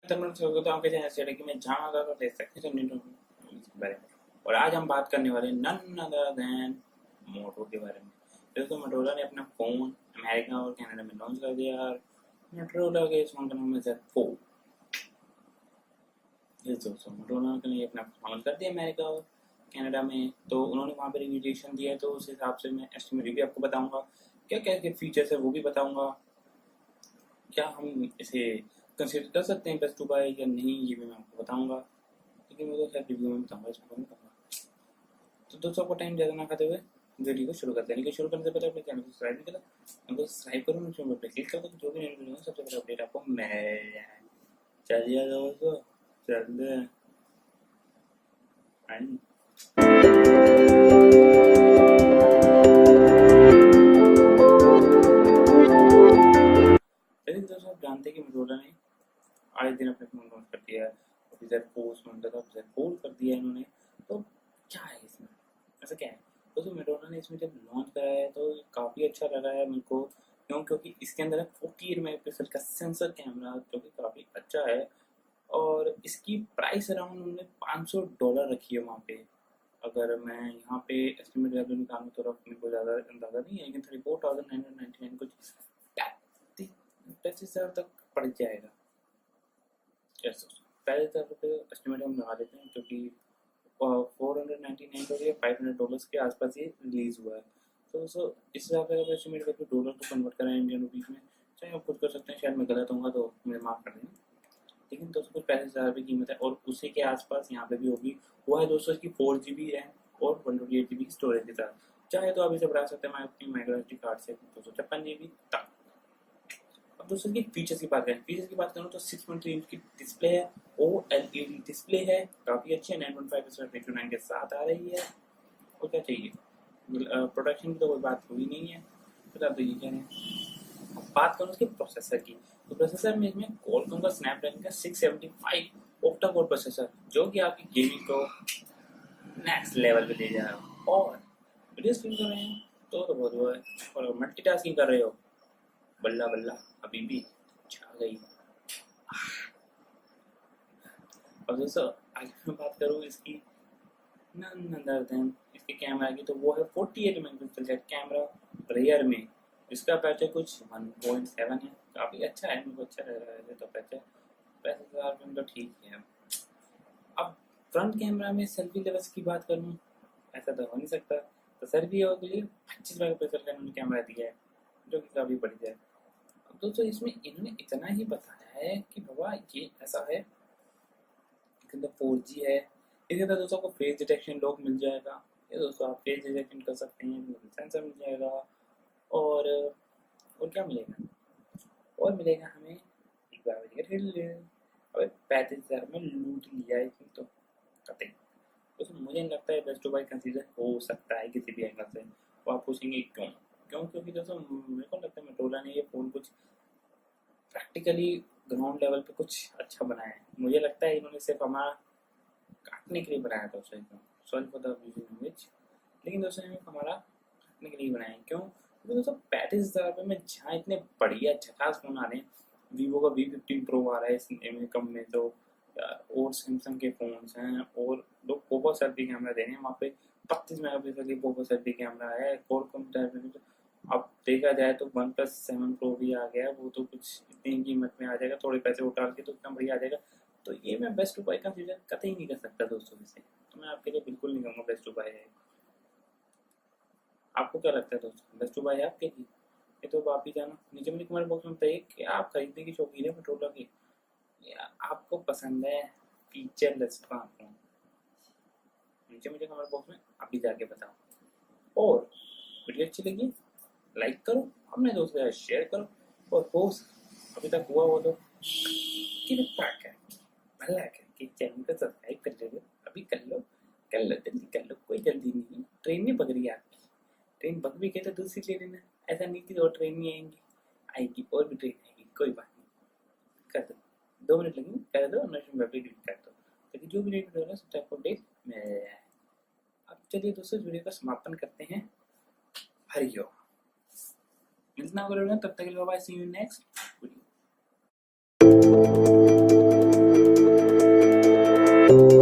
तो आपके चैनल से कि मैं जाना तो देख सकते हैं के बारे में। और आज हम बात करने वाले नन अदर देन मोटो के बारे में। दोस्तों मोटोरोला ने अपना फ़ोन अमेरिका और कनाडा में लॉन्च कर दिया और मोटोरोला के इस फ़ोन का नाम है Z4। दोस्तों मोटोरोला ने अपना लॉन्च कर दिया अमेरिका और कनाडा में, तो उन्होंने वहाँ पर रिव्यूएशन दिया है, तो उस हिसाब से मैं एस्टिमेट भी आपको बताऊँगा, क्या क्या के फीचर्स है वो भी बताऊँगा, क्या हम इसे कंसिडर कर सकते हैं बेस्ट टू बाय या नहीं ये भी मैं आपको बताऊँगा, लेकिन मैं तो खैर रिव्यू में बताऊँगा, इसमें नहीं बताऊँगा। तो दोस्तों आपको टाइम ज़्यादा ना खाते हुए वीडियो को शुरू करते हैं, लेकिन शुरू करने से पहले अपने चैनल को सब्सक्राइब नहीं करा, उनको सब्सक्राइब करो, नीचे बटन पर क्लिक कर दो, जो भी नई वीडियो है सबसे पहले अपडेट आपको मिल जाए। चलिए दोस्तों चलते हैं। लेकिन दोस्तों आप जानते हैं कि मोटोरोला ने आज दिन अपने फ़ोन लॉन्च कर दिया है, अभी Z4 कर दिया है इन्होंने। तो क्या है इसमें, ऐसा क्या है दोस्तों? मोटोरोला ने इसमें जब लॉन्च कराया है तो काफ़ी अच्छा लगा है मेरे को, क्योंकि इसके अंदर है 48 मेगापिक्सल का सेंसर कैमरा जो कि काफ़ी अच्छा है, और इसकी प्राइस अराउंड उन्होंने $500 रखी है वहाँ पे। अगर मैं यहाँ पे एस्टिमेट वैल्यू निकालूँ तो रफ मेरे को ज़्यादा अंदाज़ा नहीं है, लेकिन 34,999 कुछ 35,000 तक पड़ जाएगा। यस, $35,000 एस्टिमेट हम लगा देते हैं, क्योंकि 499 या $500 के आसपास ये रिलीज़ हुआ है। तो इस हिसाब से अगर एस्टिमेट करके डॉलर को कन्वर्ट करें इंडियन रुपीज़ में, चाहे आप खुद कर सकते हैं, शायद मैं गलत होऊंगा तो मुझे माफ़ कर देना, लेकिन दोस्तों कुछ 35,000 की कीमत है, और उसी के आसपास यहाँ पे भी होगी। वो है दोस्तों इसकी 4GB रैम और 128GB स्टोरेज के साथ। चाहे तो आप इसे बढ़ा सकते हैं अपनी माइक्रो SD कार्ड से 256GB तक। अब दोस्तों की फीचर्स की बात करूँ तो 6.3 इंच की डिस्प्ले है, OLED डिस्प्ले है, काफ़ी अच्छी है, 9.5% के साथ आ रही है। और क्या चाहिए, प्रोडक्शन की तो कोई बात हुई नहीं है, बता दो ये क्या है। बात करूँ उसके प्रोसेसर की, तो प्रोसेसर में इसमें क्वालकॉम का स्नैपड्रैगन का 675 ऑक्टा कोर प्रोसेसर, जो कि आपकी गेमिंग को नेक्स्ट लेवल पे ले जा रहा है। और वीडियो स्ट्रीम कर रहे हैं तो बहुत हुआ है, और मल्टीटास्किंग कर रहे हो, बल्ला बल्ला अभी भी छा गई। और दोस्तों आगे मैं बात करूँ इसकी इसके कैमरा की, तो वो है 48 मेगापिक्सल का कैमरा रियर में, इसका अपर्चर कुछ 1.7 है, काफ़ी अच्छा है, मेरे को अच्छा लग रहा है। तो अपर्चर 35,000 में तो ठीक है। अब फ्रंट कैमरा में सेल्फी लेवल्स की बात करूँ, ऐसा तो हो नहीं सकता, तो सेल्फी के लिए 25 मेगापिक्सल का इन्होंने कैमरा दिया है, जो कि काफ़ी बढ़िया है। अब दोस्तों इसमें इन्होंने इतना ही बताया है कि बाबा ये ऐसा है, इसके अंदर 4G है, इसके अंदर दोस्तों आपको फेस डिटेक्शन लॉक मिल जाएगा, ये दोस्तों आप फेस डिटेक्शन कर सकते हैं, सेंसर मिल जाएगा, और क्या मिलेगा, और मिलेगा हमें एक बार अबे 35,000 में लूट लिया है इसने तो कतई। दोस्तों मुझे नहीं लगता है बेस्ट टू बाय कंसीडर हो सकता है किसी भी एंगल से। वो आप पूछेंगे क्यों, क्योंकि दोस्तों मेरे को लगता है मोटोरोला ने ये फ़ोन कुछ प्रैक्टिकली ग्राउंड लेवल पे कुछ अच्छा बनाया है। मुझे लगता है इन्होंने सिर्फ हमारा काटने के लिए बनाया था उसे, सॉरी फॉर द लैंग्वेज, लेकिन दोस्तों इन्होंने हमारा काटने के लिए बनाया है। क्यों? क्योंकि दोस्तों 35,000 रुपये में जहाँ इतने बढ़िया झकास फ़ोन आ रहे हैं, वीवो का V15 Pro आ रहा है इसमें कम में, तो और सैमसंग के फ़ोन्स हैं, और लोग पोको सेल्फी कैमरा दे रहे हैं वहाँ पे, 32 मेगापिक्सल की पोको सेल्फी कैमरा है, क्वालकॉम। अब देखा जाए तो OnePlus 7 Pro भी आ गया है, वो तो कुछ इतनी कीमत में आ जाएगा, थोड़े पैसे उठाल के तो इतना बढ़िया आ जाएगा। तो ये मैं बेस्ट टू बाय कंसीडर कतई नहीं कर सकता दोस्तों इसे, तो मैं आपके लिए बिल्कुल नहीं कहूँगा बेस्ट टू बाय है। आपको क्या लगता है दोस्तों, बेस्ट टू बाय है आपके लिए? ये तो आप ही जानो, नीचे मुझे कमेंट बॉक्स में बताइए कि आप खरीदने की शौकीन है मोटोरोला की, या आपको पसंद है फीचर लेस फ़ोन? नीचे मुझे कमेंट बॉक्स में अभी जाके बताओ। और वीडियो अच्छी लगी लाइक करो, अपने दोस्तों के साथ शेयर करो, और हो अभी तक हुआ हो तो कृपया करके भला करके चैनल को सब्सक्राइब कर लो, अभी कर लो, जल्दी कर लो, कोई जल्दी नहीं है। ट्रेन नहीं पकड़ी है आपकी, ट्रेन पक भी गई तो दूसरी ले लेना, ऐसा नहीं कि और ट्रेन नहीं आएंगी, आएगी और भी ट्रेन आएगी, कोई बात नहीं, कर दो, 2 मिनट लगेंगे, कर दो, नोटिफिकेशन बेल क्लिक कर दो, ताकि जो भी वीडियो होगा सबसे आपको अपडेट मिल जाए। अब चलिए दोस्तों वीडियो का समापन करते हैं, हरिओम। मिलना होगा तब तक के लिए, bye, see you next video. है।